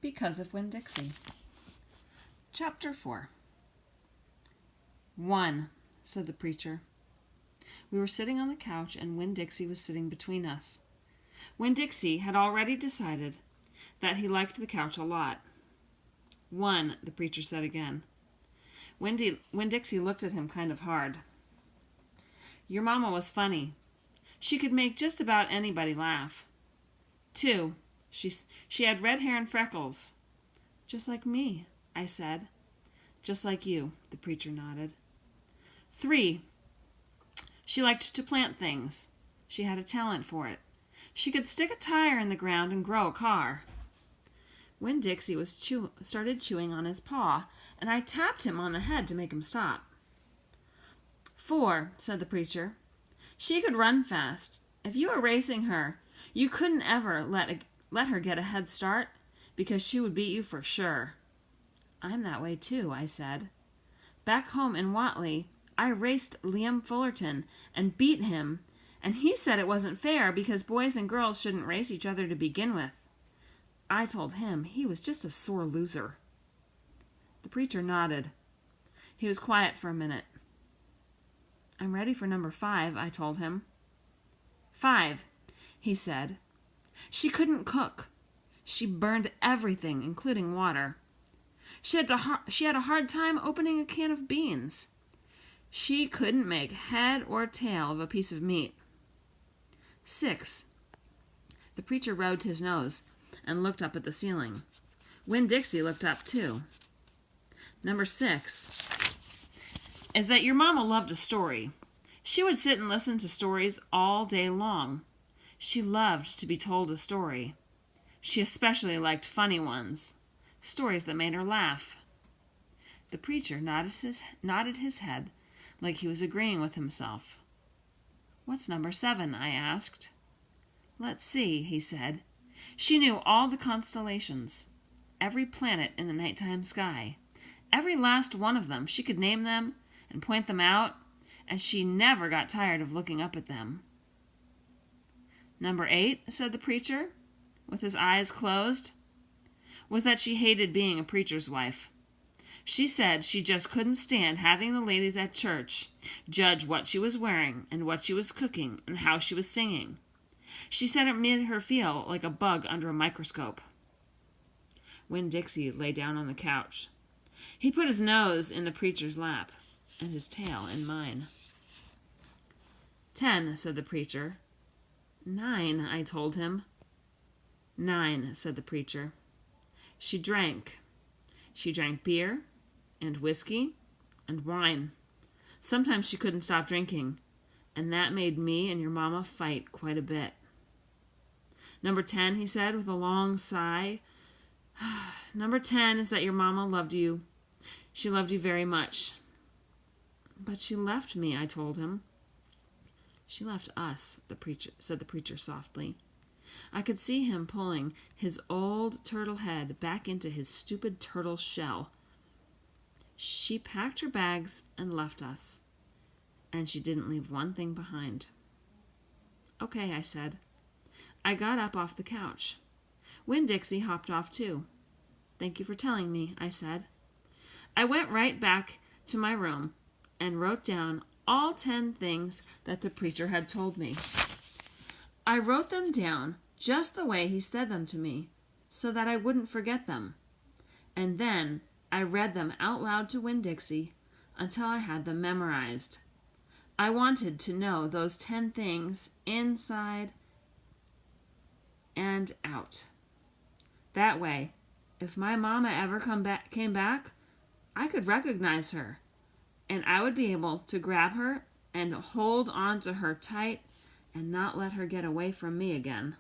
because of Winn Dixie. Chapter 4. 1, said the preacher. We were sitting on the couch, and Winn Dixie was sitting between us. Winn Dixie had already decided that he liked the couch a lot. 1, the preacher said again. Winn Dixie looked at him kind of hard. Your mama was funny. She could make just about anybody laugh. 2, she had red hair and freckles. Just like me, I said. Just like you, the preacher nodded. 3, she liked to plant things. She had a talent for it. She could stick a tire in the ground and grow a car. Winn Dixie started chewing on his paw, and I tapped him on the head to make him stop. 4, said the preacher. She could run fast. If you were racing her, you couldn't ever let her get a head start, because she would beat you for sure. I'm that way too, I said. Back home in Watley, I raced Liam Fullerton and beat him, and he said it wasn't fair because boys and girls shouldn't race each other to begin with. I told him he was just a sore loser. The preacher nodded. He was quiet for a minute. I'm ready for number 5, I told him. 5, he said. She couldn't cook. She burned everything, including water. She had a hard time opening a can of beans. She couldn't make head or tail of a piece of meat. 6, the preacher rubbed his nose and looked up at the ceiling. Winn Dixie looked up too. Number 6 is that your mama loved a story. She would sit and listen to stories all day long. She loved to be told a story. She especially liked funny ones, stories that made her laugh. The preacher nodded his head like he was agreeing with himself. What's number 7? I asked. Let's see, he said. She knew all the constellations, every planet in the nighttime sky, every last one of them. She could name them and point them out, and she never got tired of looking up at them. Number 8, said the preacher, with his eyes closed, was that she hated being a preacher's wife. She said she just couldn't stand having the ladies at church judge what she was wearing and what she was cooking and how she was singing. She said it made her feel like a bug under a microscope. Winn Dixie lay down on the couch. He put his nose in the preacher's lap and his tail in mine. 10, said the preacher. 9, I told him. 9, said the preacher. She drank. She drank beer and whiskey and wine. Sometimes she couldn't stop drinking, and that made me and your mama fight quite a bit. Number 10, he said with a long sigh. Number 10 is that your mama loved you. She loved you very much. But she left me, I told him. She left us, said the preacher softly. I could see him pulling his old turtle head back into his stupid turtle shell. She packed her bags and left us, and she didn't leave one thing behind. Okay, I said. I got up off the couch. Winn Dixie hopped off too. Thank you for telling me, I said. I went right back to my room and wrote down all 10 things that the preacher had told me. I wrote them down just the way he said them to me, so that I wouldn't forget them. And then I read them out loud to Winn Dixie until I had them memorized. I wanted to know those 10 things inside and out. That way, if my mama ever came back, I could recognize her, and I would be able to grab her and hold on to her tight and not let her get away from me again.